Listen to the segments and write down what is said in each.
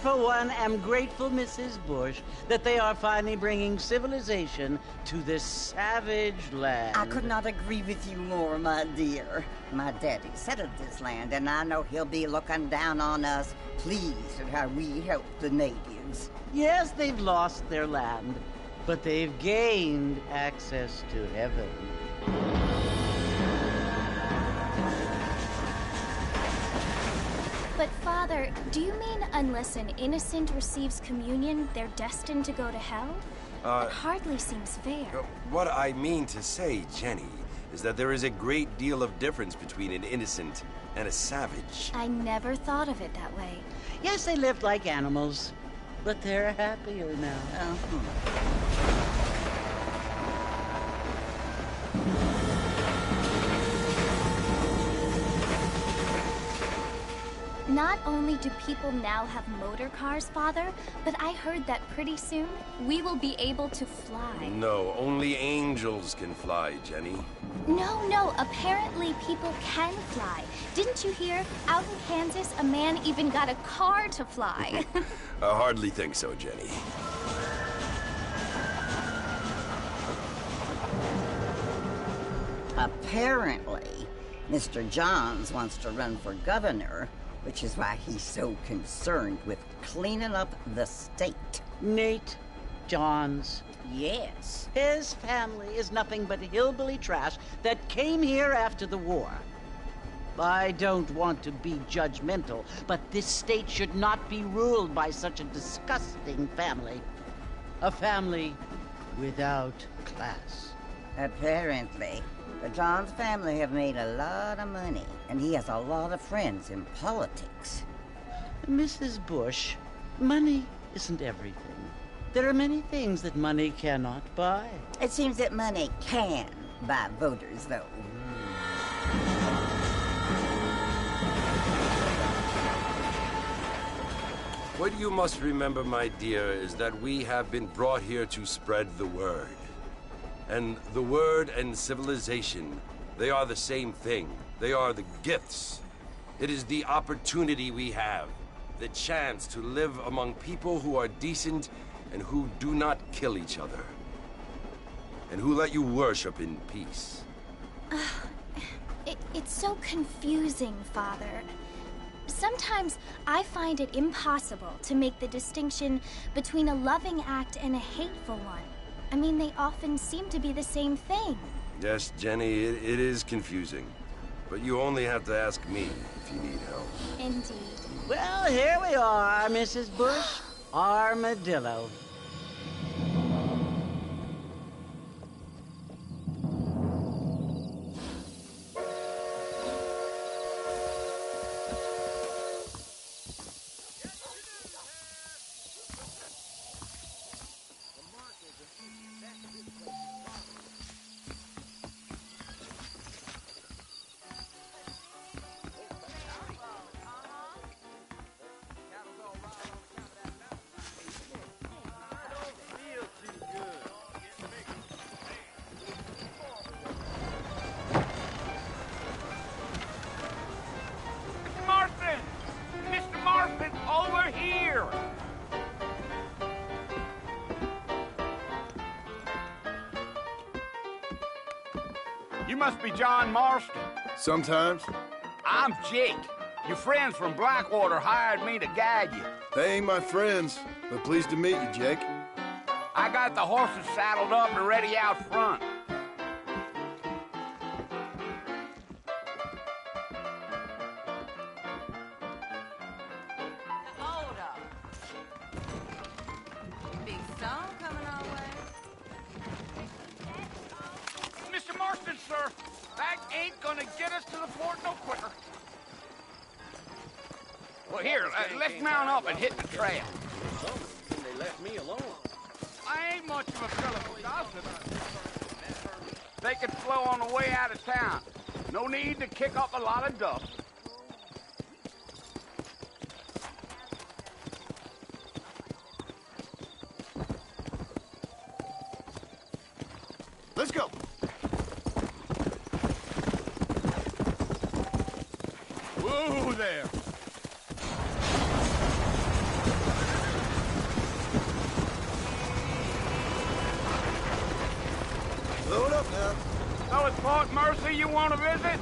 for one, am grateful, Mrs. Bush, that they are finally bringing civilization to this savage land. I could not agree with you more, my dear. My daddy settled this land, and I know he'll be looking down on us, pleased at how we help the natives. Yes, they've lost their land, but they've gained access to heaven. But, Father, do you mean unless an innocent receives communion, they're destined to go to hell? That hardly seems fair. What I mean to say, Jenny, is that there is a great deal of difference between an innocent and a savage. I never thought of it that way. Yes, they lived like animals, but they're happier now. Not only do people now have motor cars, Father, but I heard that pretty soon we will be able to fly. No, only angels can fly, Jenny. No, apparently people can fly. Didn't you hear? Out in Kansas, a man even got a car to fly. I hardly think so, Jenny. Apparently, Mr. Johns wants to run for governor, which is why he's so concerned with cleaning up the state. Nate Johns. Yes. His family is nothing but hillbilly trash that came here after the war. I don't want to be judgmental, but this state should not be ruled by such a disgusting family. A family without class. Apparently. The Johns family have made a lot of money, and he has a lot of friends in politics. Mrs. Bush, money isn't everything. There are many things that money cannot buy. It seems that money can buy voters, though. What you must remember, my dear, is that we have been brought here to spread the word. And the word and civilization, they are the same thing. They are the gifts. It is the opportunity we have, the chance to live among people who are decent and who do not kill each other, and who let you worship in peace. It's so confusing, Father. Sometimes I find it impossible to make the distinction between a loving act and a hateful one. I mean, they often seem to be the same thing. Yes, Jenny, it is confusing. But you only have to ask me if you need help. Indeed. Well, here we are, Mrs. Bush. Armadillo. You must be John Marston. Sometimes. I'm Jake. Your friends from Blackwater hired me to guide you. They ain't my friends, but pleased to meet you, Jake. I got the horses saddled up and ready out front. Hold up. Big song coming our way. Mr. Marston, sir, that ain't gonna get us to the fort no quicker. Well, here, let's mount up and hit the trail. They left me alone. I ain't much of a fella for gossip. They could flow on the way out of town. No need to kick up a lot of dust. Let's go. Whoa there. up now? So it's Fort Mercy you want to visit?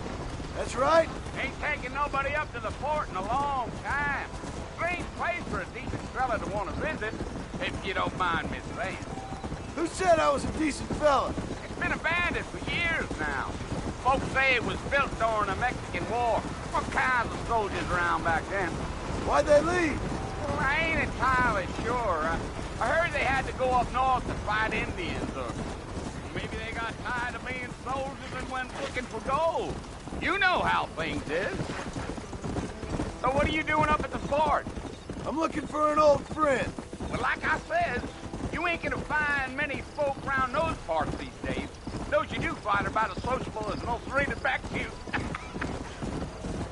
That's right. Ain't taking nobody up to the fort in a long time. Strange place for a decent fella to want to visit, if you don't mind me saying. Who said I was a decent fella? It's been abandoned for years now. Folks say it was built during the Mexican War. What kinds of soldiers around back then? Why'd they leave? Well, I ain't entirely sure. I heard they had to go up north to fight Indians, or maybe they got tired of being soldiers and went looking for gold. You know how things is. So what are you doing up at the fort? I'm looking for an old friend. Well, like I said, you ain't gonna find many folk around those parts these days. Those you do find are about as sociable as an ulcerated back tooth.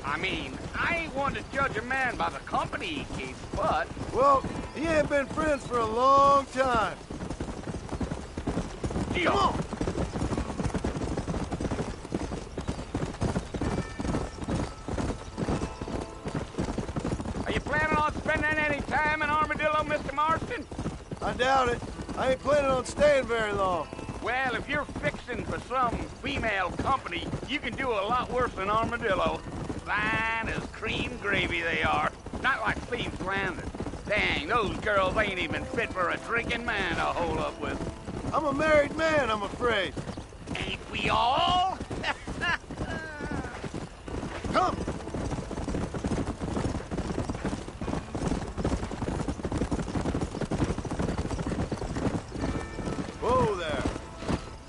I mean, I ain't one to judge a man by the company he keeps, but... Well, he ain't been friends for a long time. Deal. Come on! Are you planning on spending any time in Armadillo, Mr. Marston? I doubt it. I ain't planning on staying very long. Well, if you're fixing for some female company, you can do a lot worse than Armadillo. Fine as cream gravy they are. Not like Thieves Landing. Dang, those girls ain't even fit for a drinking man to hole up with. I'm a married man, I'm afraid. Ain't we all? Come! Whoa there.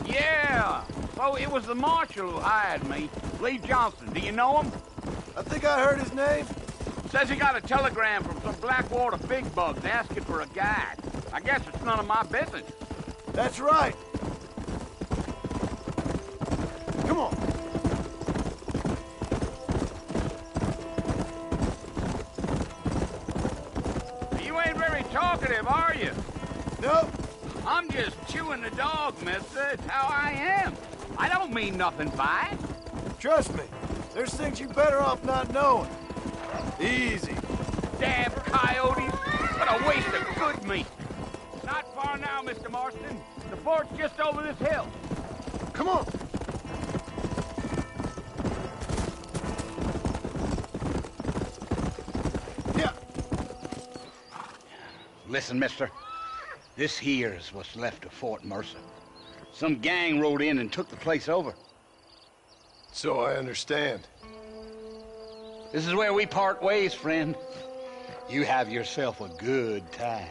Yeah. So it was the marshal who hired me. Lee Johnson. Do you know him? I think I heard his name. Says he got a telegram from some Blackwater big bugs asking for a guide. I guess it's none of my business. That's right. Come on. You ain't very talkative, are you? Nope. I'm just chewing the dog, mister. It's how I am. I don't mean nothing by it. Trust me. There's things you're better off not knowing. Easy. Damn coyotes. What a waste of good meat. Not far now, Mr. Marston. The fort's just over this hill. Come on. Yeah. Listen, mister. This here is what's left of Fort Mercer. Some gang rode in and took the place over. So I understand. This is where we part ways, friend. You have yourself a good time.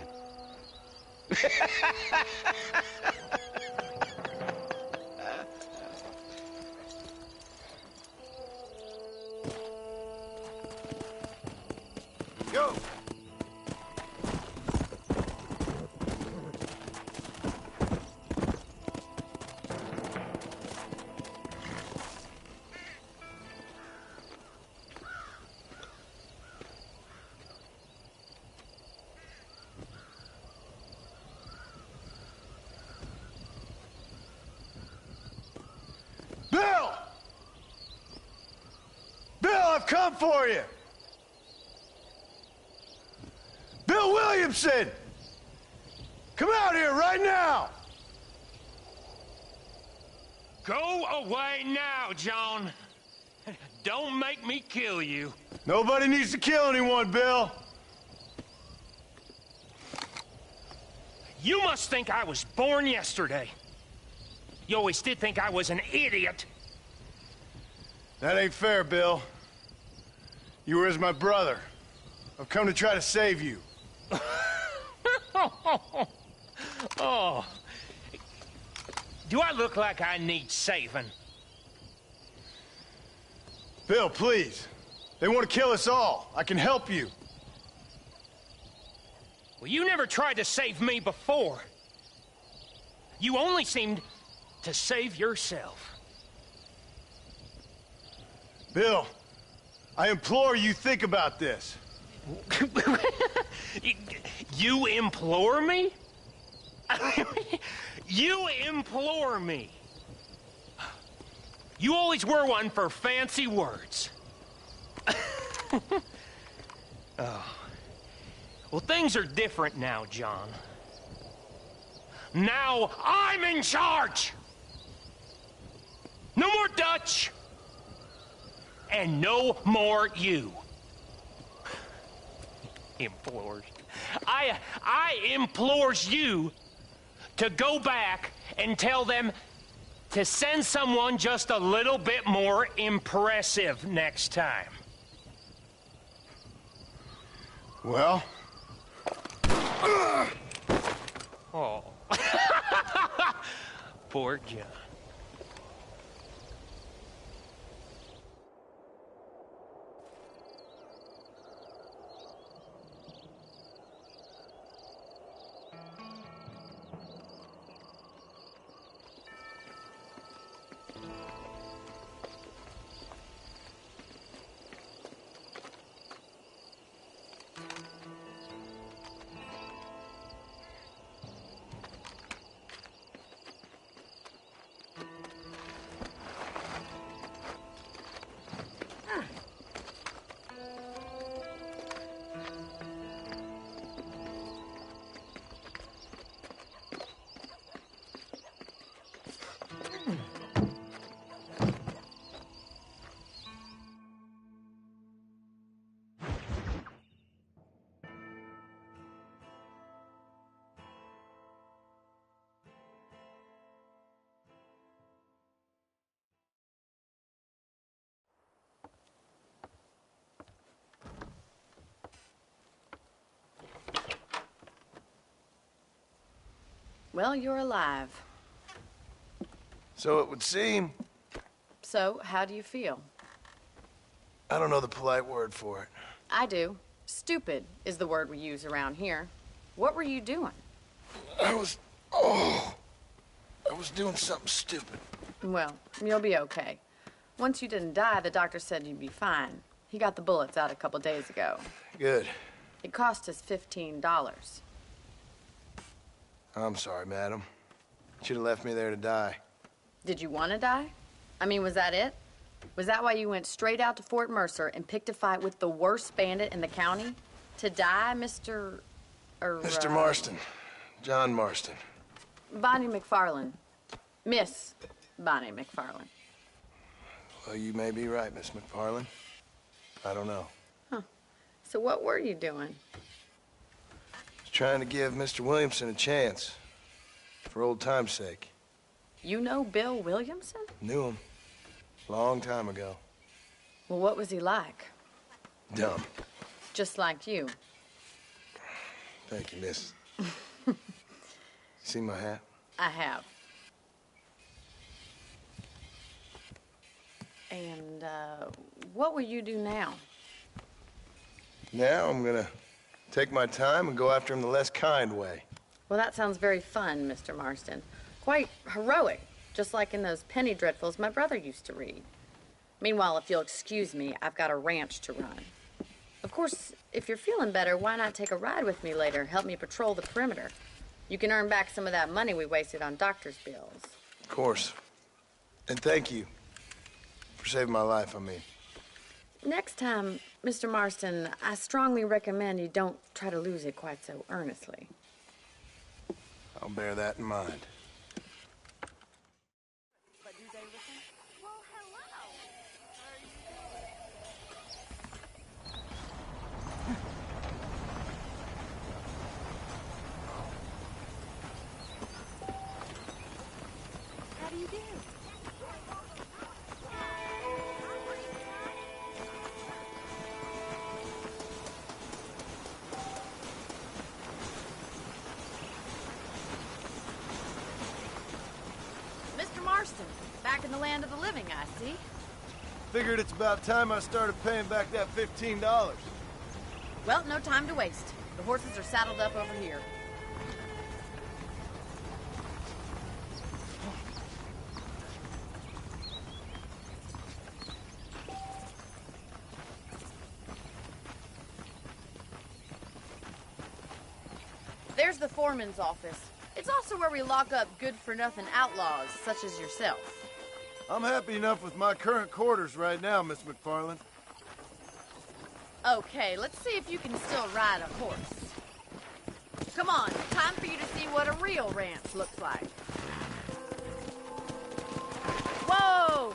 Go. Bill! Bill, I've come for you! Bill Williamson! Come out here right now! Go away now, John. Don't make me kill you. Nobody needs to kill anyone, Bill. You must think I was born yesterday. You always did think I was an idiot. That ain't fair, Bill. You were as my brother. I've come to try to save you. Oh. Do I look like I need saving? Bill, please. They want to kill us all. I can help you. Well, you never tried to save me before. You only seemed to save yourself. Bill, I implore you think about this. You implore me? You implore me. You always were one for fancy words. Oh. Well, things are different now, John. Now I'm in charge! No more Dutch! And no more you. Implores. I implores you to go back and tell them to send someone just a little bit more impressive next time. Well? Oh. Poor John. Well, you're alive. So it would seem. So, how do you feel? I don't know the polite word for it. I do. Stupid is the word we use around here. What were you doing? I was doing something stupid. Well, you'll be okay. Once you didn't die, the doctor said you'd be fine. He got the bullets out a couple days ago. Good. It cost us $15. I'm sorry, madam. Should have left me there to die. Did you want to die? I mean, was that it? Was that why you went straight out to Fort Mercer and picked a fight with the worst bandit in the county? To die, Mr. Mr. Marston. John Marston. Bonnie McFarland. Miss Bonnie McFarland. Well, you may be right, Miss McFarland. I don't know. Huh. So what were you doing? Trying to give Mr. Williamson a chance. For old time's sake. You know Bill Williamson? Knew him. Long time ago. Well, what was he like? Dumb. Just like you. Thank you, miss. See my hat? I have. And, what will you do now? Now I'm gonna take my time and go after him the less kind way. Well, that sounds very fun, Mr. Marston. Quite heroic, just like in those penny dreadfuls my brother used to read. Meanwhile, if you'll excuse me, I've got a ranch to run. Of course, if you're feeling better, why not take a ride with me later? Help me patrol the perimeter. You can earn back some of that money we wasted on doctor's bills. Of course. And thank you for saving my life, I mean. Next time, Mr. Marston, I strongly recommend you don't try to lose it quite so earnestly. I'll bear that in mind. How do you do? Mr. Marston, back in the land of the living, I see. Figured it's about time I started paying back that $15. Well, no time to waste. The horses are saddled up over here. There's the foreman's office. It's also where we lock up good-for-nothing outlaws, such as yourself. I'm happy enough with my current quarters right now, Miss McFarland. Okay, let's see if you can still ride a horse. Come on, time for you to see what a real ranch looks like. Whoa!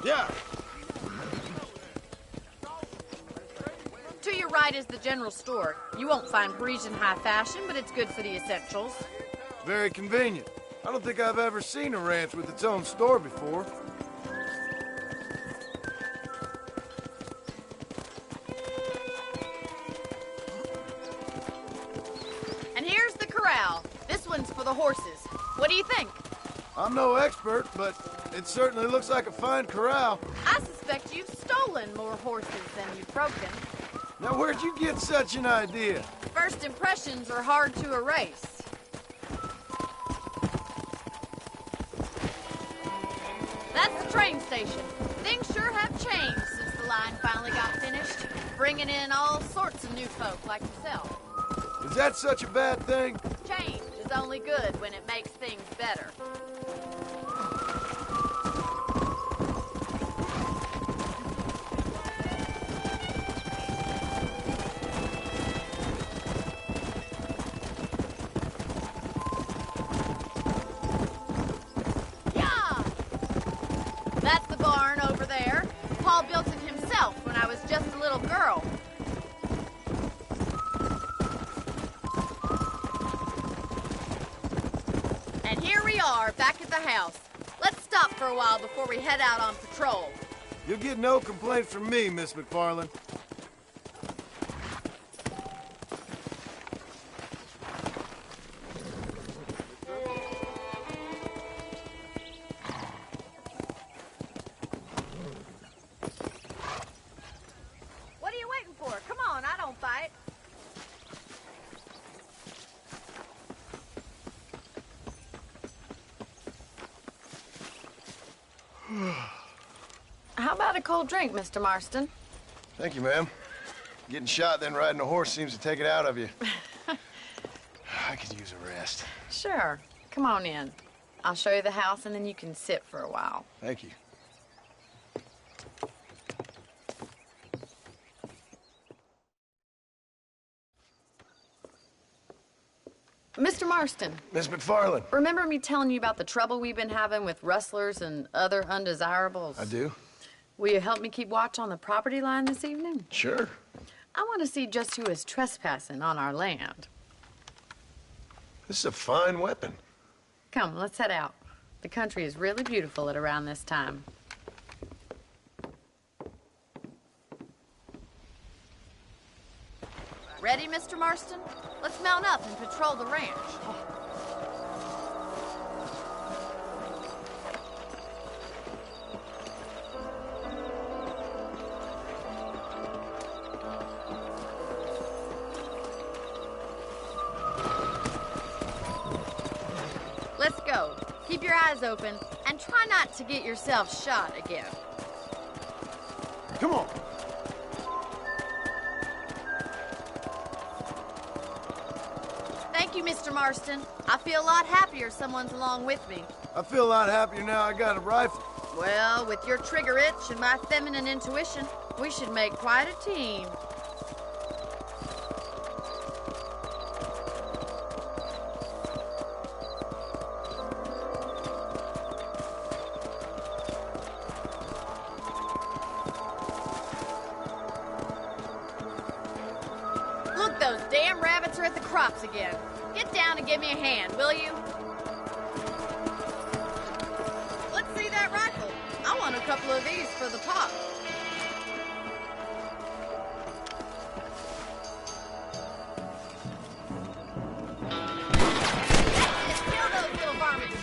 Yeah. To your right is the general store. You won't find Parisian high fashion, but it's good for the essentials. Very convenient. I don't think I've ever seen a ranch with its own store before. And here's the corral. This one's for the horses. What do you think? I'm no expert, but it certainly looks like a fine corral. I suspect you've stolen more horses than you've broken. Now, where'd you get such an idea? First impressions are hard to erase. That's the train station. Things sure have changed since the line finally got finished, bringing in all sorts of new folk like yourself. Is that such a bad thing? Change is only good when it makes things better. Yeah! That's the barn over there. Paul built it himself when I was just a little girl. And here we are, back at the house. Let's stop for a while before we head out on patrol. You'll get no complaints from me, Miss McFarland. What are you waiting for? Come on, I don't bite. How about a cold drink, Mr. Marston? Thank you, ma'am. Getting shot, then riding a horse seems to take it out of you. I could use a rest. Sure. Come on in. I'll show you the house, and then you can sit for a while. Thank you. Mr. Marston, Miss McFarland. remember me telling you about the trouble we've been having with rustlers and other undesirables? I do? Will you help me keep watch on the property line this evening? Sure. I want to see just who is trespassing on our land. This is a fine weapon. Come, let's head out. The country is really beautiful at around this time. Ready, Mr. Marston? Let's mount up and patrol the ranch. Let's go. Keep your eyes open and try not to get yourself shot again. Come on. Thank you, Mr. Marston. I feel a lot happier someone's along with me. I feel a lot happier now I got a rifle. Well, with your trigger itch and my feminine intuition, we should make quite a team. Look, those damn rabbits are at the crops again. Get down and give me a hand, will you? Let's see that rifle. I want a couple of these for the pot. Let's kill those little varmints.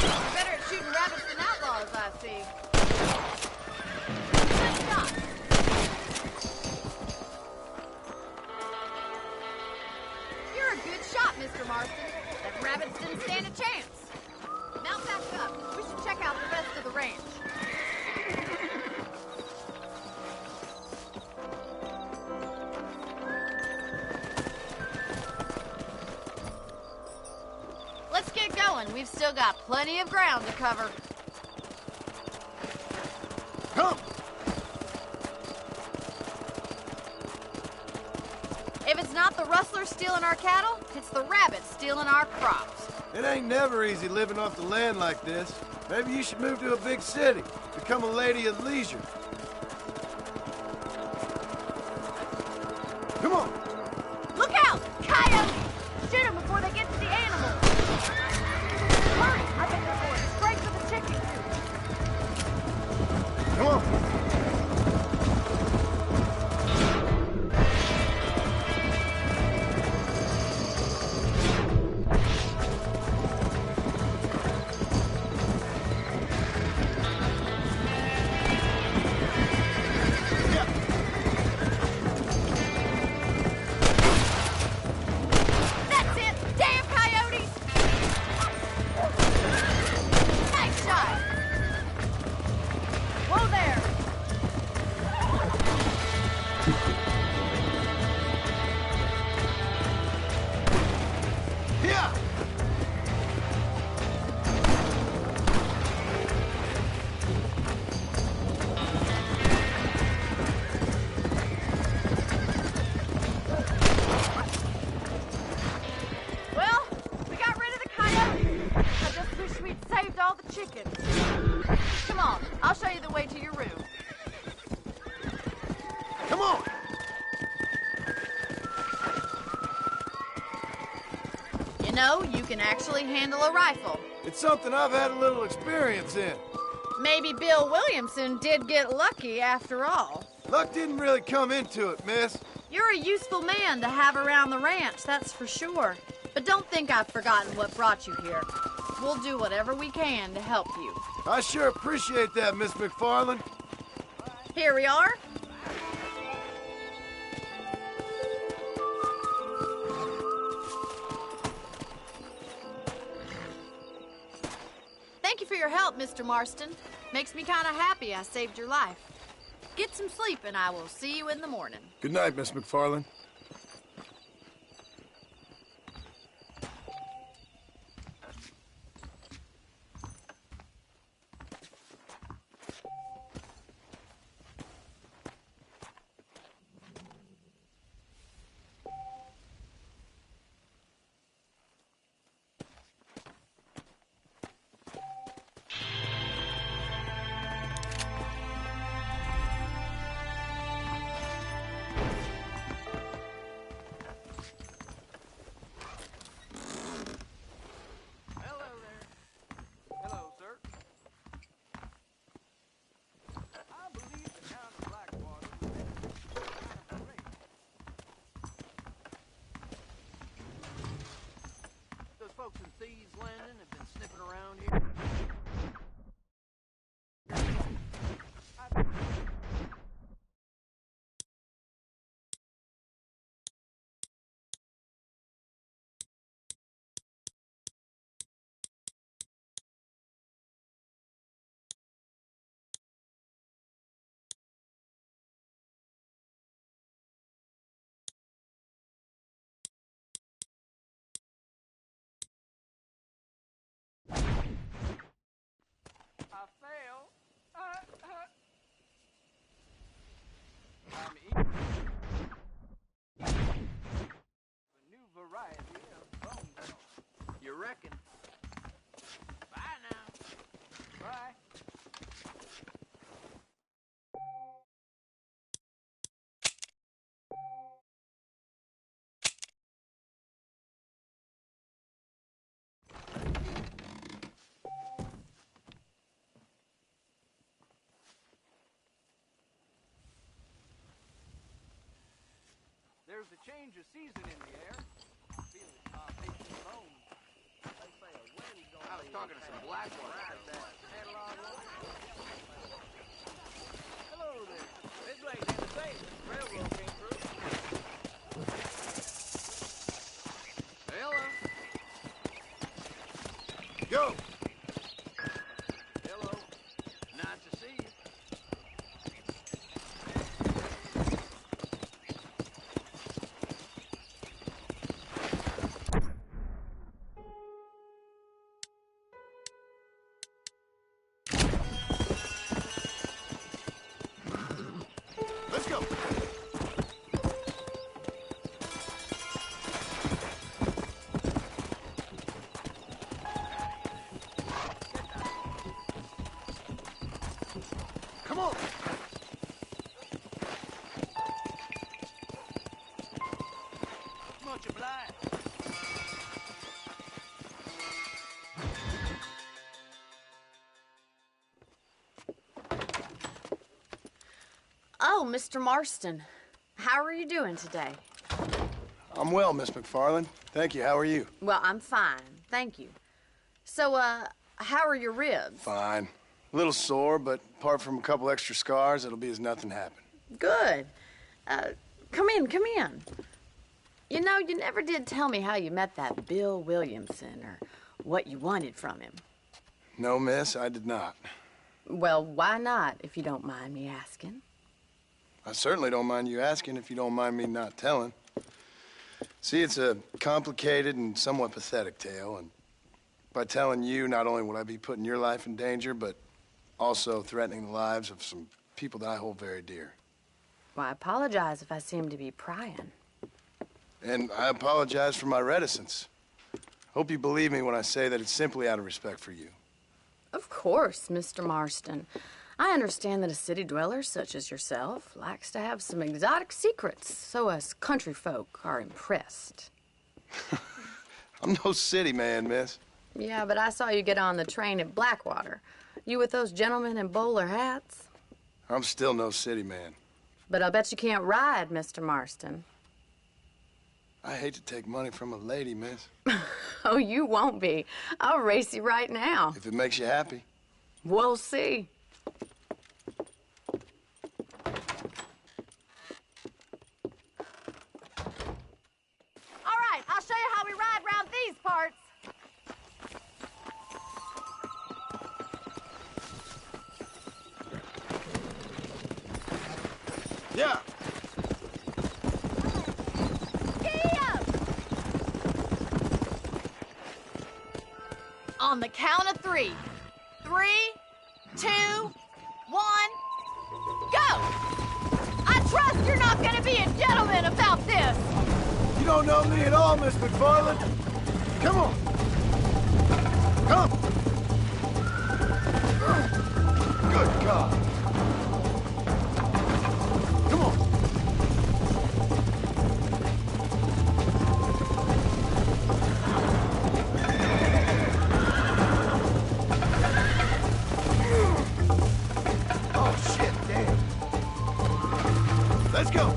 You're better at shooting rabbits than outlaws, I see. Good shot. You're a good shot, Mr. Marston. That rabbits didn't stand a chance. Mount back up. We should check out the rest of the ranch. Let's get going. We've still got plenty of ground to cover. Come! If it's not the the rustlers stealing our cattle, it's the rabbits stealing our crops. It ain't never easy living off the land like this. Maybe you should move to a big city. Become a lady of leisure. Come on! Look out! Coyotes! Shoot them before they get to the animals! Hurry! I think they're going straight for the chickens! Come on! That's it! Damn coyotes! Nice shot! Whoa there! Yeah! Well, we got rid of the coyotes. I just wish we'd saved all the chickens. Come on, I'll show you the way to your room. Come on! You know, you can actually handle a rifle. It's something I've had a little experience in. Maybe Bill Williamson did get lucky after all. Luck didn't really come into it, miss. You're a useful man to have around the ranch, that's for sure. But don't think I've forgotten what brought you here. We'll do whatever we can to help you. I sure appreciate that, Miss McFarland. Here we are. Thank you for your help, Mr. Marston. Makes me kind of happy I saved your life. Get some sleep and I will see you in the morning. Good night, Miss McFarland. Hello there. Hello, sir. I believe the town of Blackwater was kind of great. Those folks in Thieves Landing have been sniffing around here. I fail. I'm eating a new variety of bone broth. You reckon? Bye now. Bye. There's a change of season in the air. I feel it in my patient's bones. They say a wind's gonna I was talking to some Blackwater. Hello there. This lady's in the safe. The railroad came through. Hello. Go! Hello. Nice to see you. Let's go! Oh, Mr. Marston. How are you doing today? I'm well, Miss McFarland. Thank you. How are you? Well, I'm fine. Thank you. So, how are your ribs? Fine. A little sore, but apart from a couple extra scars, it'll be as nothing happened. Good. Come in, come in. You know, you never did tell me how you met that Bill Williamson or what you wanted from him. No, miss, I did not. Well, why not, if you don't mind me asking? I certainly don't mind you asking if you don't mind me not telling. See, it's a complicated and somewhat pathetic tale, and by telling you, not only would I be putting your life in danger, but also threatening the lives of some people that I hold very dear. Well, I apologize if I seem to be prying. And I apologize for my reticence. Hope you believe me when I say that it's simply out of respect for you. Of course, Mr. Marston. I understand that a city dweller such as yourself likes to have some exotic secrets, so us country folk are impressed. I'm no city man, miss. Yeah, but I saw you get on the train at Blackwater. You with those gentlemen in bowler hats? I'm still no city man. But I'll bet you can't ride, Mr. Marston. I hate to take money from a lady, miss. Oh, you won't be. I'll race you right now. If it makes you happy. We'll see. All right, I'll show you how we ride around these parts. Yeah. On the count of 3. 3, 2, 1, go! I trust you're not gonna be a gentleman about this! You don't know me at all, Miss McFarland. Come on. Come. Good God. Come on. Oh, shit, damn. Let's go.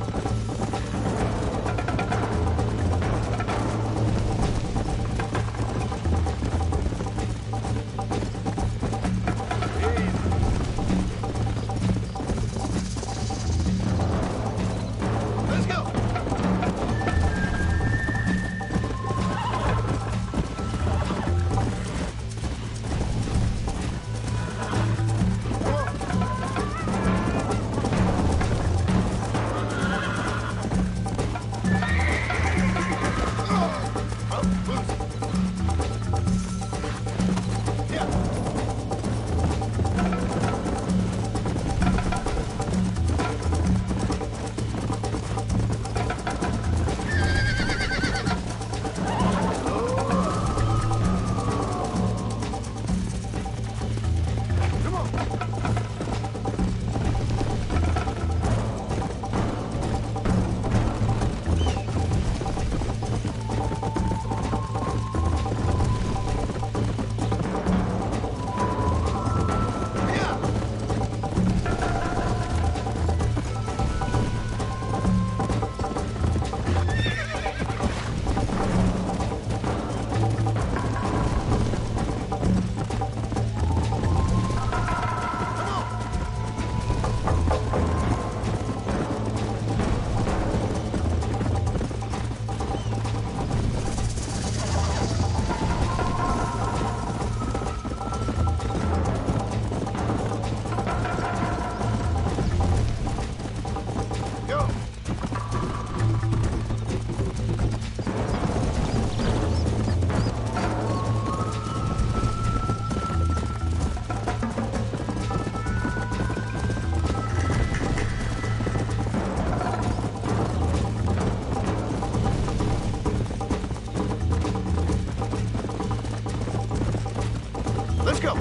Let's go.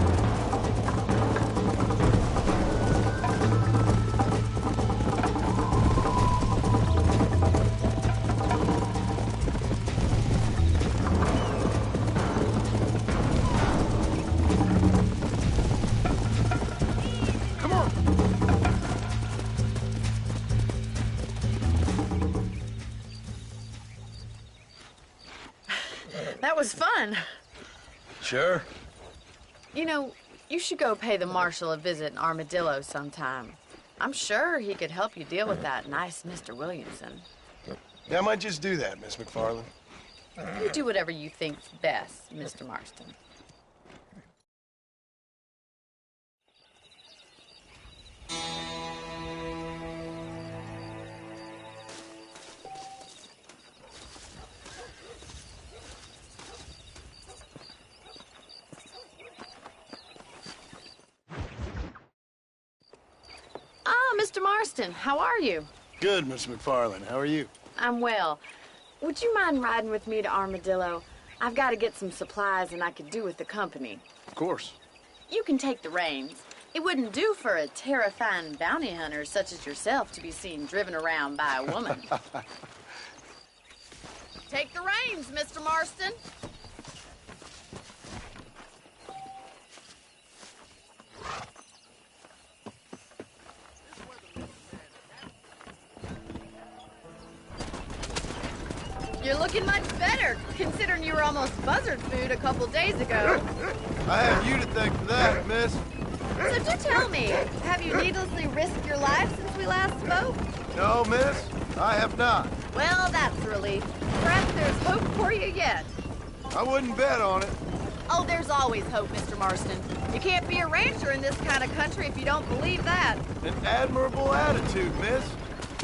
That was fun. Sure. You know, you should go pay the marshal a visit in Armadillo sometime. I'm sure he could help you deal with that nice Mr. Williamson. Yeah, I might just do that, Miss McFarland. You do whatever you think's best, Mr. Marston. Mr. Marston, how are you? Good, Miss McFarland. How are you? I'm well. Would you mind riding with me to Armadillo? I've got to get some supplies and I could do with the company. Of course. You can take the reins. It wouldn't do for a terrifying bounty hunter such as yourself to be seen driven around by a woman. Take the reins, Mr. Marston. You're looking much better, considering you were almost buzzard food a couple days ago. I have you to thank for that, miss. So do tell me, have you needlessly risked your life since we last spoke? No, miss, I have not. Well, that's a relief. Perhaps there's hope for you yet. I wouldn't bet on it. Oh, there's always hope, Mr. Marston. You can't be a rancher in this kind of country if you don't believe that. An admirable attitude, miss.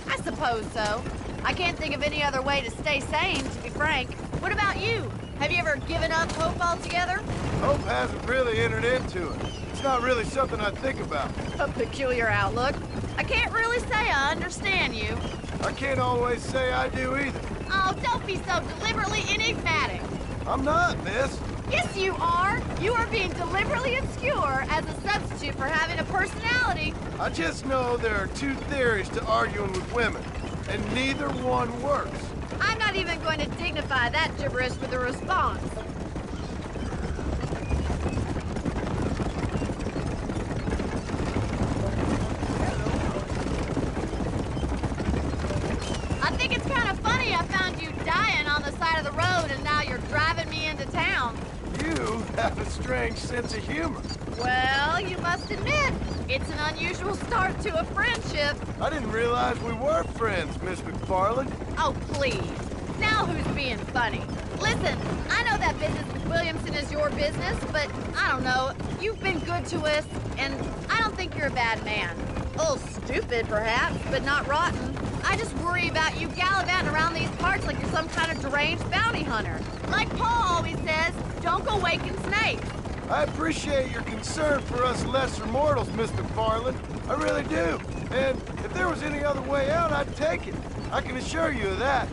I suppose so. I can't think of any other way to stay sane, to be frank. What about you? Have you ever given up hope altogether? Hope hasn't really entered into it. It's not really something I think about. A peculiar outlook. I can't really say I understand you. I can't always say I do either. Oh, don't be so deliberately enigmatic. I'm not, miss. Yes, you are. You are being deliberately obscure as a substitute for having a personality. I just know there are two theories to arguing with women, and neither one works. I'm not even going to dignify that gibberish with a response. I think it's kind of funny I found you dying on the side of the road and now you're driving me into town. You have a strange sense of humor. Well, you must admit, it's an unusual start to a friendship. I didn't realize we were friends, Miss McFarland. Oh, please. Now who's being funny? Listen, I know that business with Williamson is your business, but I don't know. You've been good to us, and I don't think you're a bad man. A little stupid, perhaps, but not rotten. I just worry about you gallivanting around these parts like you're some kind of deranged bounty hunter. Like Paul always says, don't go waking snakes. I appreciate your concern for us lesser mortals, Miss McFarland. I really do. And if there was any other way out, I'd take it. I can assure you of that.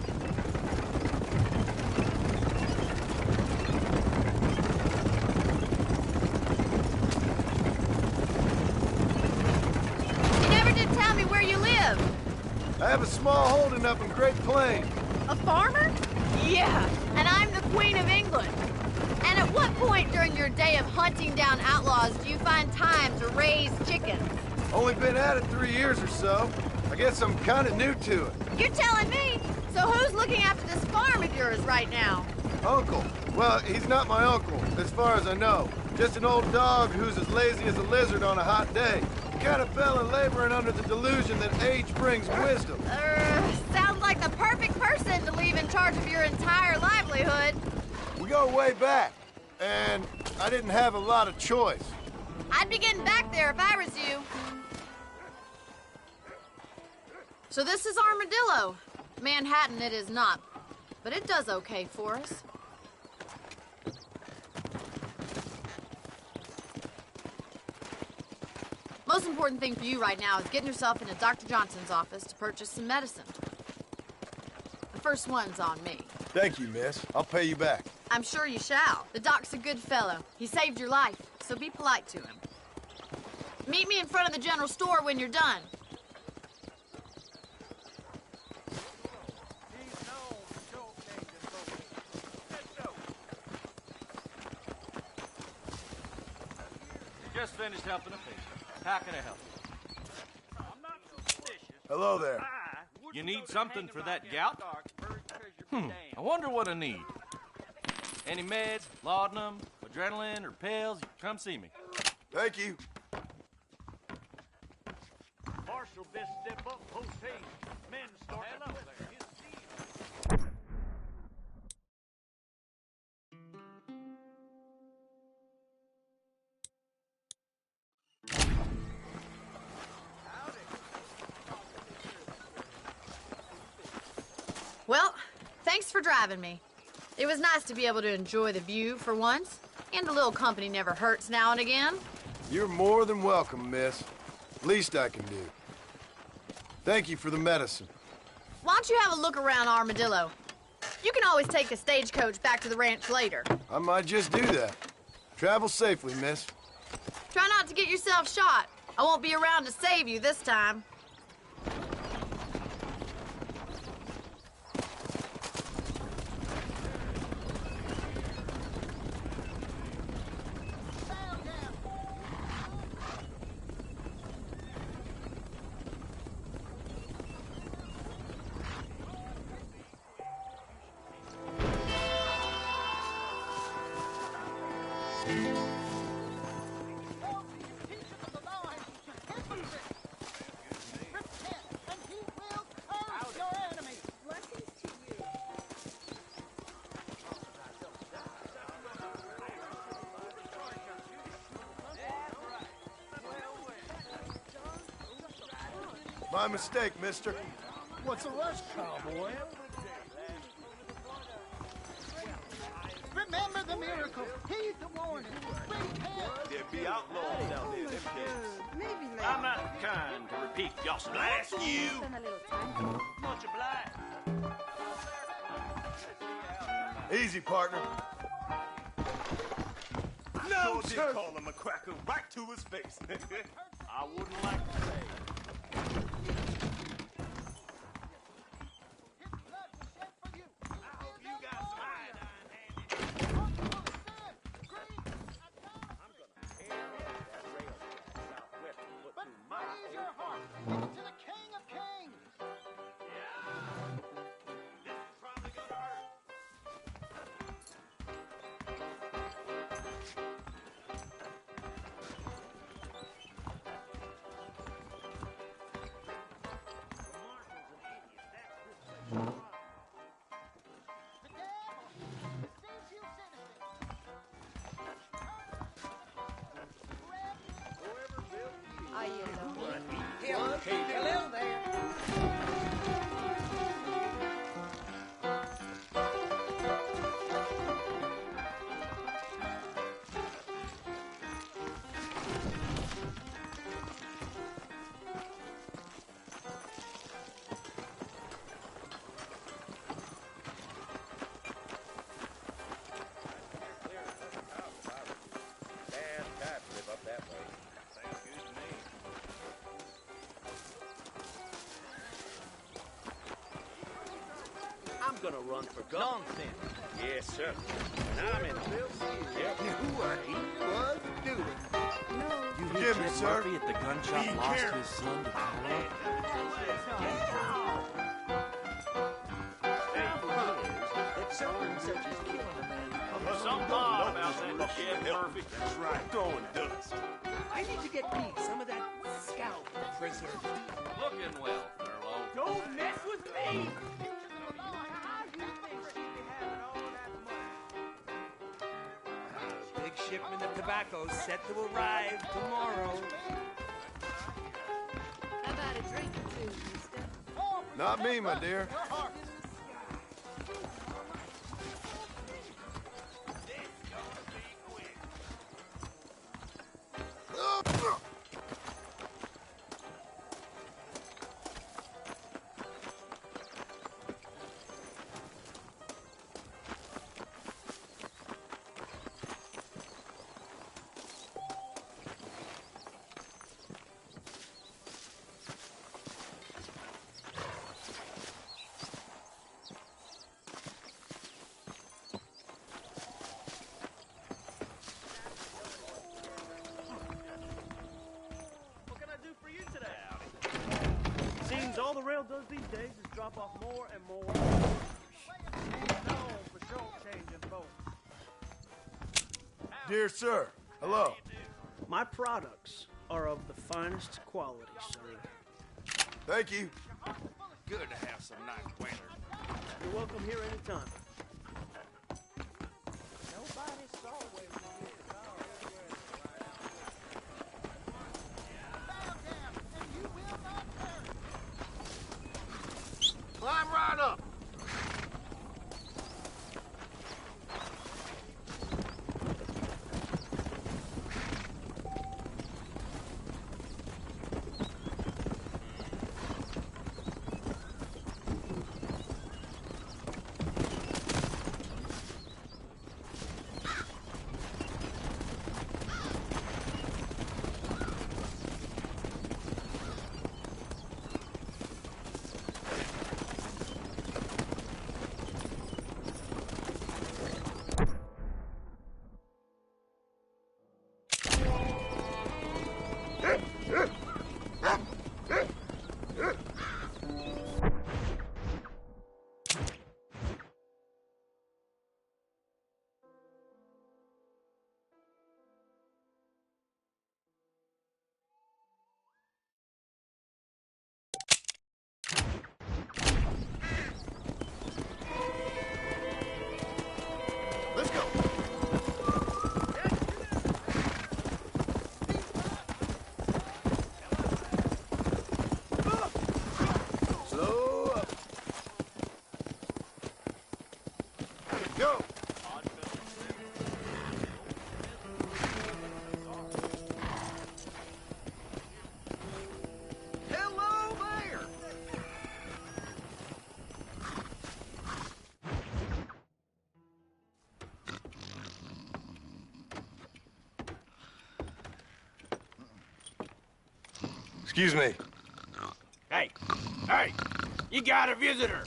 You never did tell me where you live. I have a small holding up in Great Plains. A farmer? Yeah, and I'm the Queen of England. And at what point during your day of hunting down outlaws do you find time to raise chickens? Only been at it 3 years or so. I guess I'm kind of new to it. You're telling me? So who's looking after this farm of yours right now? Uncle. Well, he's not my uncle, as far as I know. Just an old dog who's as lazy as a lizard on a hot day. The kind of fella laboring under the delusion that age brings wisdom. Sounds like the perfect person to leave in charge of your entire livelihood. We go way back, and I didn't have a lot of choice. I'd be getting back there if I was you. So this is Armadillo. Manhattan it is not, but it does okay for us. Most important thing for you right now is getting yourself into Dr. Johnson's office to purchase some medicine. The first one's on me. Thank you, miss. I'll pay you back. I'm sure you shall. The doc's a good fellow. He saved your life, so be polite to him. Meet me in front of the general store when you're done. Just finished helping a patient. How can I help you? Hello there. You need something for that gout? I wonder what I need. Any meds, laudanum, adrenaline, or pills, come see me. Thank you. Marshal, best step up, post haste. Men start. Hello there. Well, thanks for driving me. It was nice to be able to enjoy the view for once, and a little company never hurts now and again. You're more than welcome, miss. Least I can do. Thank you for the medicine. Why don't you have a look around Armadillo? You can always take a stagecoach back to the ranch later. I might just do that. Travel safely, miss. Try not to get yourself shot. I won't be around to save you this time. My mistake, mister. What's the rush, cowboy? Remember the miracle. Heed the warning. There be outlaws down there, them kids. I'm not kind to repeat just last you. Much obliged. Easy, partner. No, sir. Call him a cracker right to his face. I wouldn't like to say. Hello there. I'm gonna run for governor. Nonsense. Yes, sir. And I'm in Bill Yep. What he was doing. You forgive me, sir. Murphy at the gun shop lost his son to power. That something such as killing a man. Something odd about that Jeb Murphy. That's right. Throwing dust. I need to get me some of that scalp preserve. Looking well, Thurlow. Don't mess with me! Big shipment of tobacco set to arrive tomorrow. How about a drink or two, mister? Not me, my dear. All the rail does these days is drop off more and more. Ain't known for short changing boats. Dear sir, hello. My products are of the finest quality, sir. Thank you. Good to have some nice weather. You're welcome here anytime. Climb right up. Let's go. Slow up. Go. Hello there. Excuse me. Hey, hey, you got a visitor.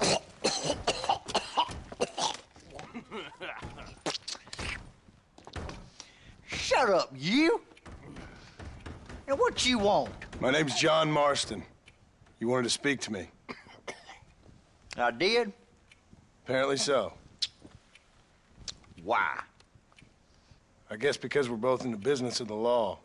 Shut up, you! And what you want? My name's John Marston. You wanted to speak to me. I did? Apparently so. Why? I guess because we're both in the business of the law.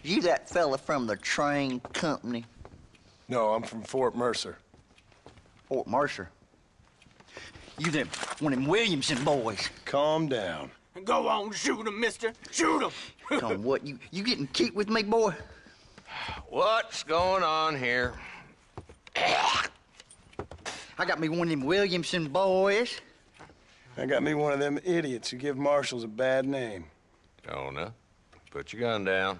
You that fella from the train company? No, I'm from Fort Mercer. Fort Mercer? You them one of them Williamson boys? Calm down. Go on, shoot him, mister. Shoot him. Come on, what, you getting kicked with me, boy? What's going on here? I got me one of them Williamson boys. I got me one of them idiots who give marshals a bad name. Jonah, put your gun down.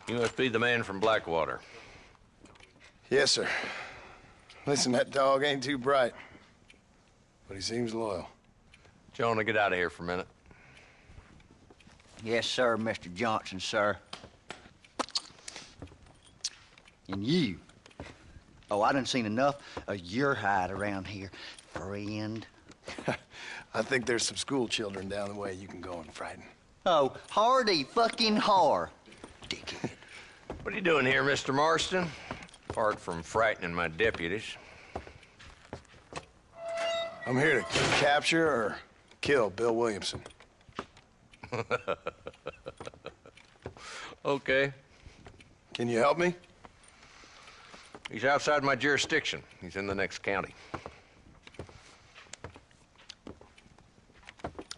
You must be the man from Blackwater. Yes, sir. Listen, that dog ain't too bright, but he seems loyal. Jonah, get out of here for a minute. Yes, sir, Mr. Johnson, sir. And you. Oh, I done seen enough of your hide around here, friend. I think there's some school children down the way you can go and frighten. Oh, hardy fucking har. Dickhead. What are you doing here, Mr. Marston? Apart from frightening my deputies. I'm here to capture or kill Bill Williamson. Okay. Can you help me? He's outside my jurisdiction. He's in the next county.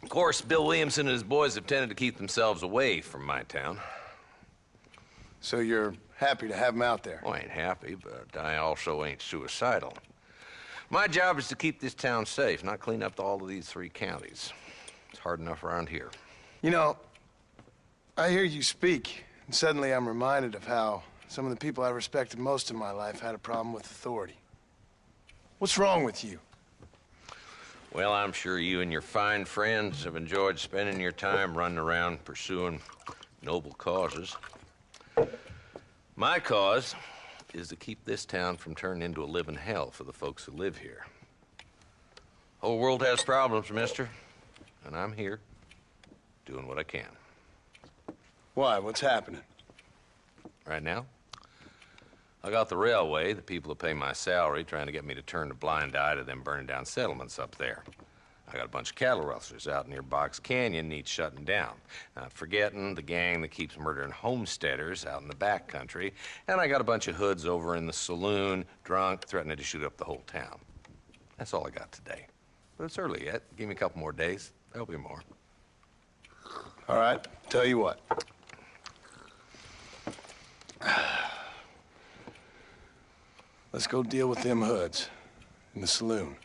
Of course, Bill Williamson and his boys have tended to keep themselves away from my town. So you're happy to have him out there? Well, I ain't happy, but I also ain't suicidal. My job is to keep this town safe, not clean up all of these 3 counties. It's hard enough around here. You know, I hear you speak, and suddenly I'm reminded of how some of the people I respected most in my life had a problem with authority. What's wrong with you? Well, I'm sure you and your fine friends have enjoyed spending your time running around pursuing noble causes. My cause is to keep this town from turning into a living hell for the folks who live here. Whole world has problems, mister, and I'm here doing what I can. Why? What's happening? Right now? I got the railway, the people that pay my salary, trying to get me to turn a blind eye to them burning down settlements up there. I got a bunch of cattle rustlers out near Box Canyon needs shutting down. Not forgetting the gang that keeps murdering homesteaders out in the back country. And I got a bunch of hoods over in the saloon, drunk, threatening to shoot up the whole town. That's all I got today. But it's early yet. Give me a couple more days. There'll be more. All right, tell you what. Let's go deal with them hoods in the saloon.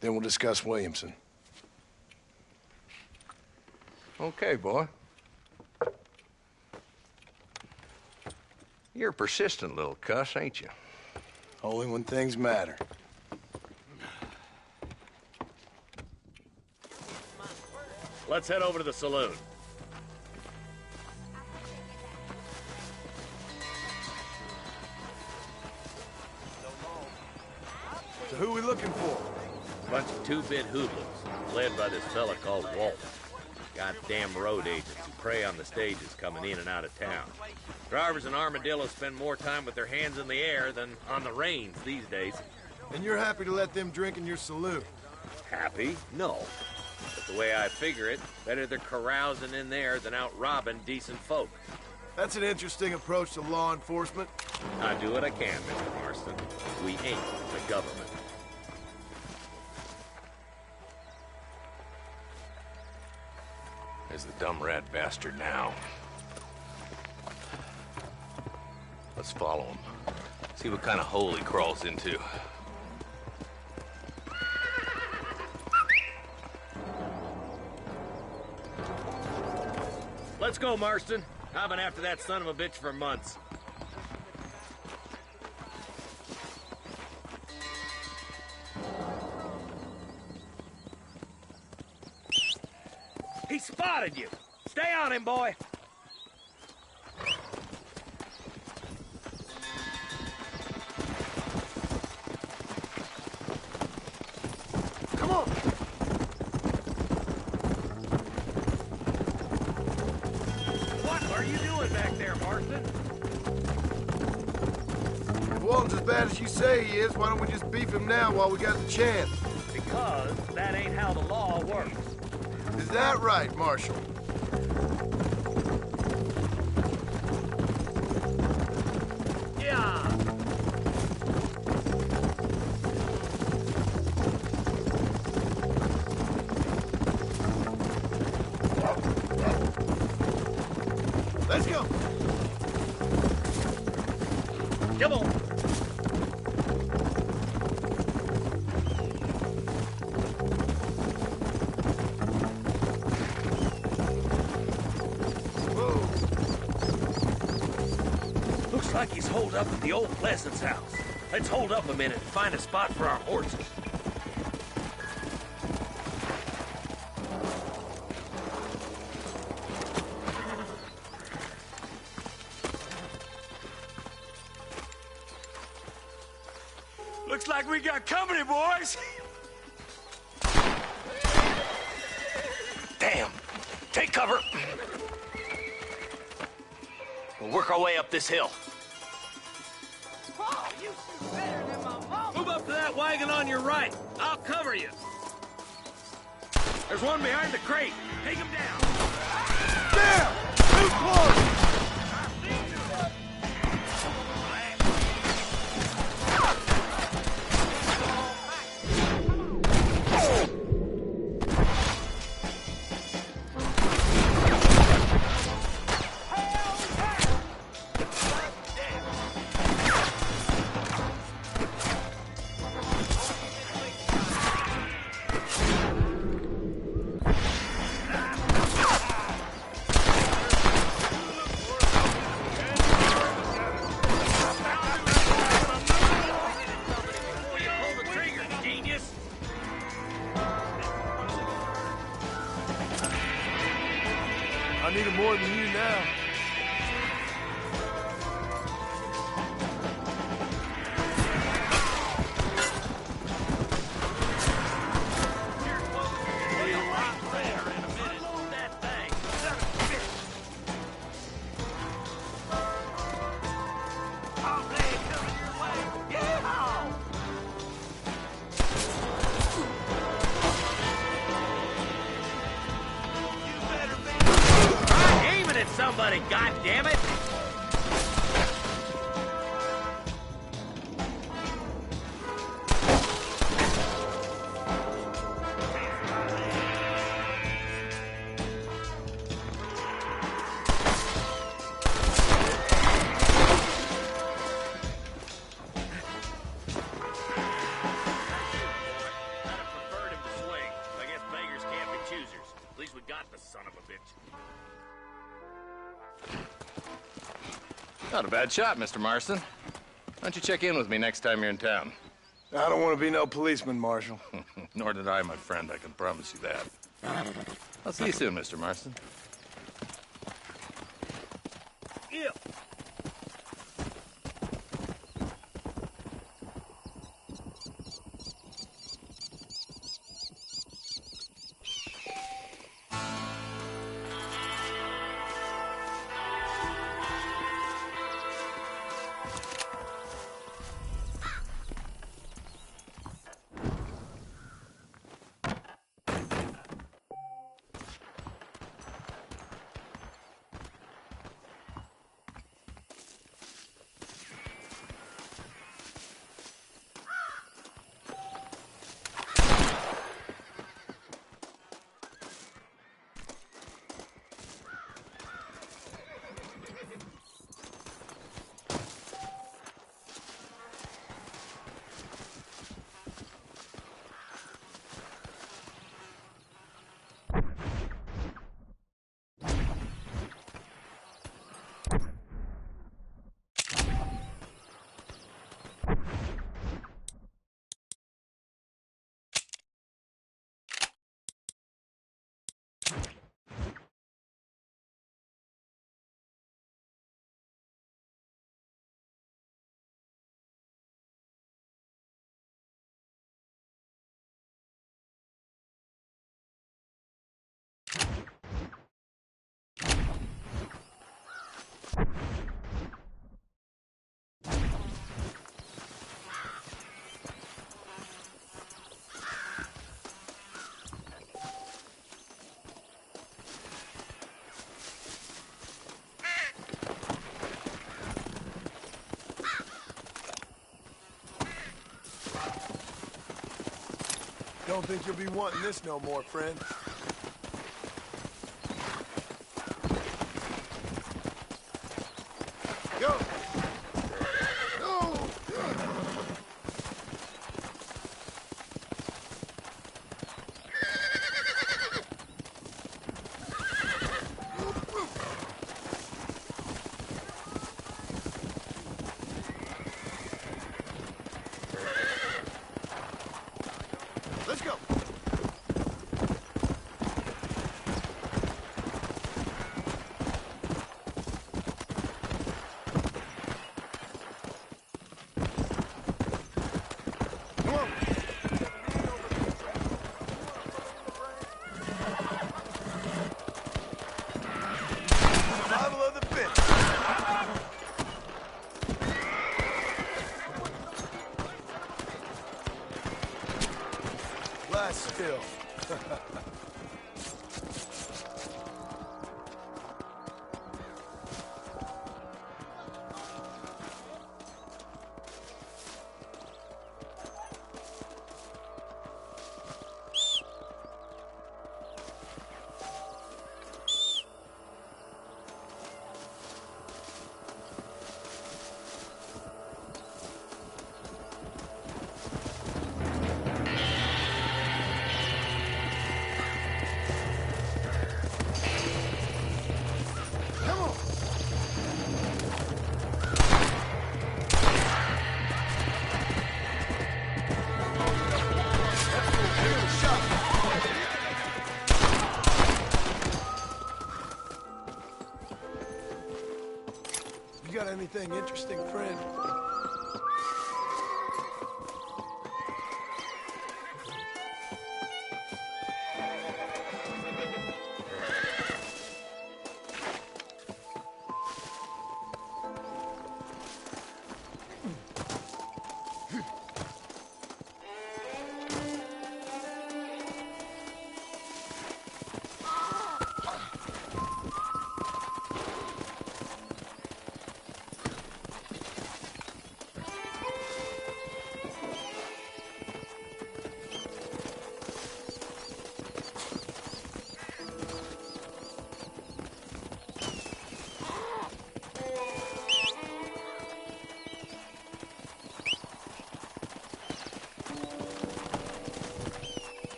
Then we'll discuss Williamson. Okay, boy. You're a persistent little cuss, ain't you? Only when things matter. Let's head over to the saloon. So who are we looking for? Bunch of two-bit hoodlums, led by this fella called Walt. Goddamn road agents who prey on the stages coming in and out of town. Drivers in Armadillo spend more time with their hands in the air than on the reins these days. And you're happy to let them drink in your saloon? Happy? No. But the way I figure it, better they're carousing in there than out robbing decent folk. That's an interesting approach to law enforcement. I do what I can, Mr. Marston. We ain't the government. There's the dumb rat bastard now. Let's follow him. See what kind of hole he crawls into. Let's go, Marston. I've been after that son of a bitch for months. He spotted you. Stay on him, boy. Come on. What are you doing back there, Marston? If Walton's as bad as you say he is, why don't we just beef him now while we got the chance? Because that ain't how the law works. Is that right, Marshal? Yeah. Let's go. Come on. Looks like he's holed up at the old Pleasance house. Let's hold up a minute and find a spot for our horses. Looks like we got company, boys. Damn. Take cover. We'll work our way up this hill. Move up to that wagon on your right. I'll cover you. There's one behind the crate. Take him down. Damn! Too close! I need him more than you now. at somebody, goddammit! Not a bad shot, Mr. Marston. Why don't you check in with me next time you're in town? I don't want to be no policeman, Marshal. Nor did I, my friend. I can promise you that. I'll see you soon, Mr. Marston. Yeah. Don't think you'll be wanting this no more, friend. Go! Go! Let's go! Survival of the fittest. Last still. You got anything interesting, friend?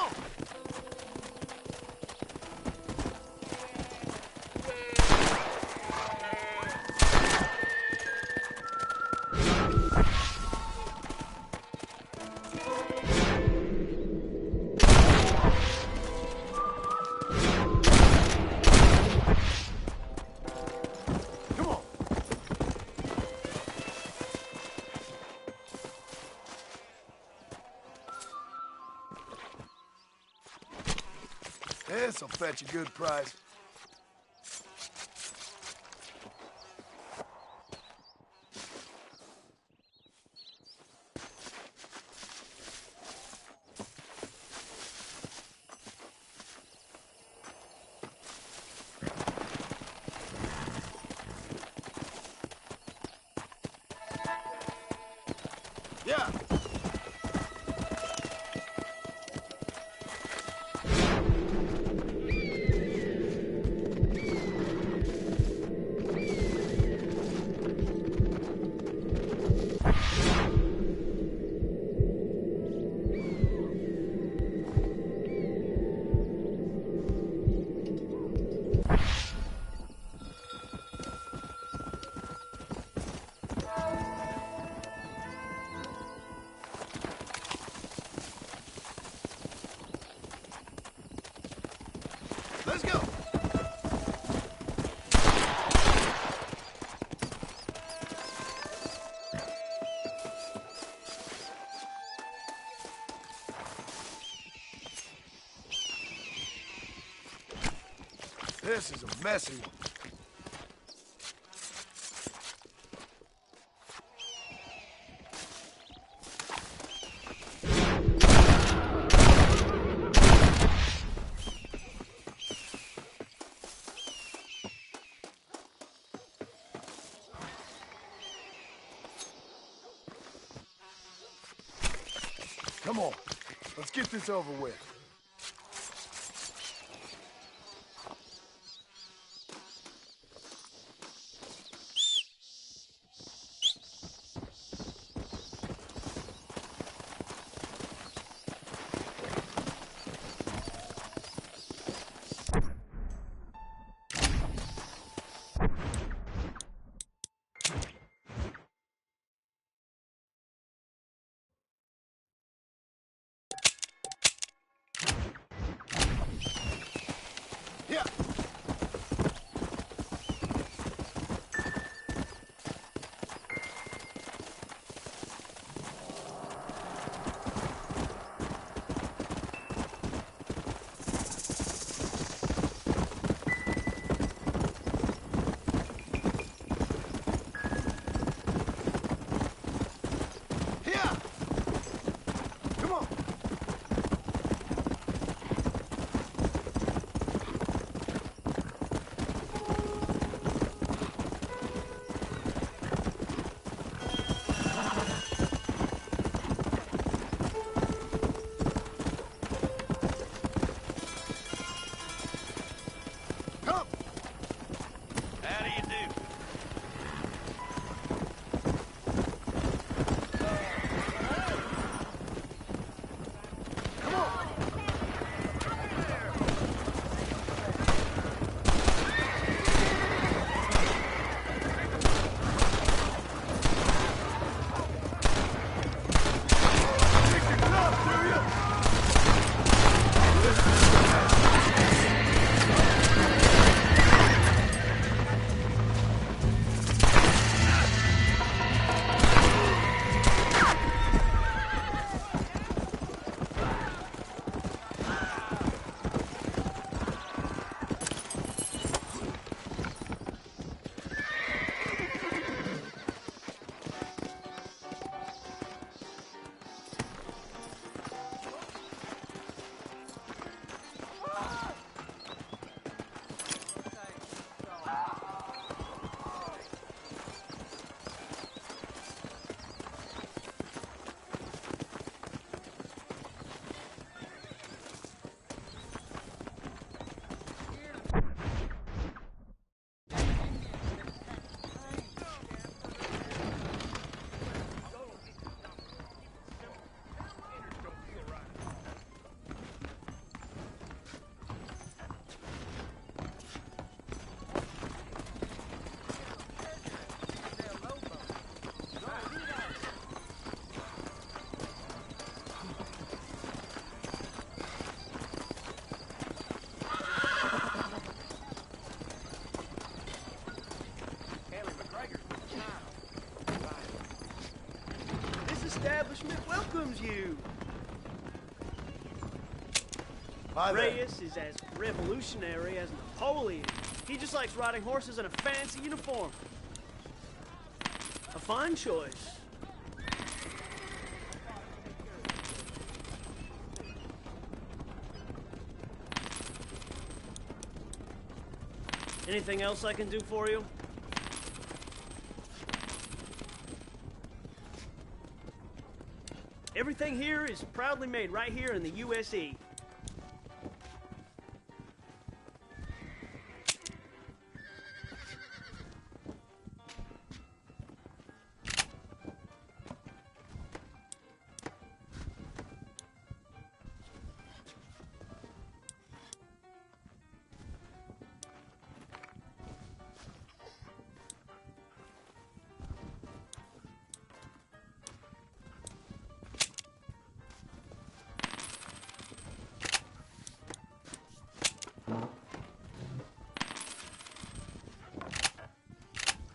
on! This'll fetch a good price. Yeah. Let's go. This is a messy one. Come on, let's get this over with. Yeah. Yeah. Come on. you. Hi there. Reyes is as revolutionary as Napoleon. He just likes riding horses in a fancy uniform. A fine choice. Anything else I can do for you? Everything here is proudly made right here in the USA.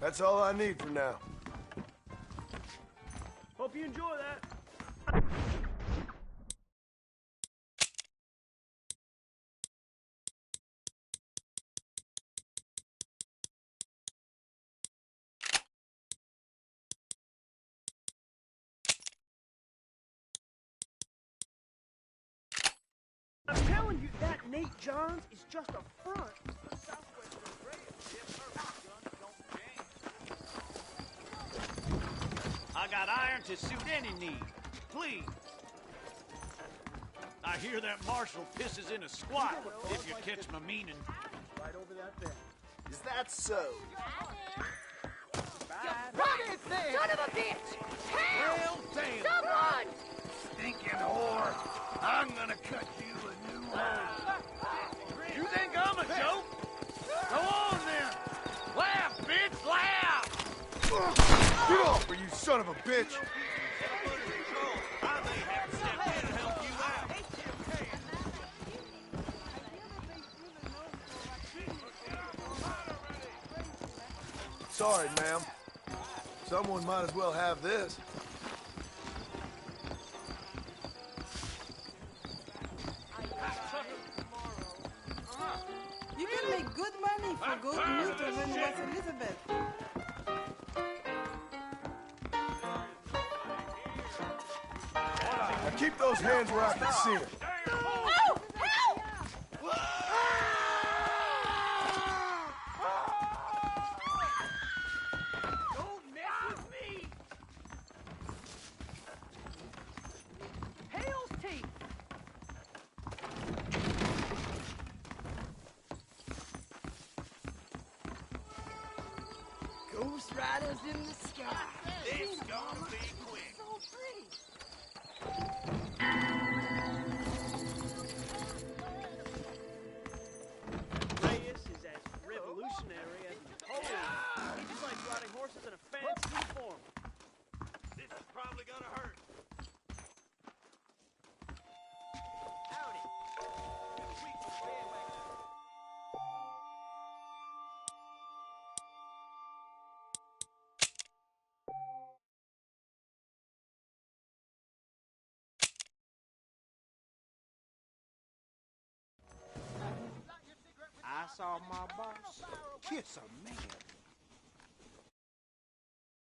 That's all I need for now. Hope you enjoy that. I'm telling you, that Nate Johns is just a front. I got iron to suit any need. Please. I hear that marshal pisses in a squat, if you catch my meaning. Right over that bed. Is that so? Run it, son of a bitch! Help! Well, damn. Someone! Stinking whore. I'm gonna cut you a new one. You think I'm a joke? Go on then. Laugh, bitch, laugh! Get off, or you son of a bitch! I may have to step in and help you out. Sorry, ma'am. Someone might as well have this. You can make good money for gold meter when you was Elizabeth. Now keep those hands where I can see them. Help! Help! Don't mess with me! Hail's teeth! Ghost riders in the sky. It's gonna be quick. So pretty. Reyes is as revolutionary as Napoleon. He just likes riding horses in a fancy uniform. This is probably gonna hurt. Howdy. I saw my boss kiss a man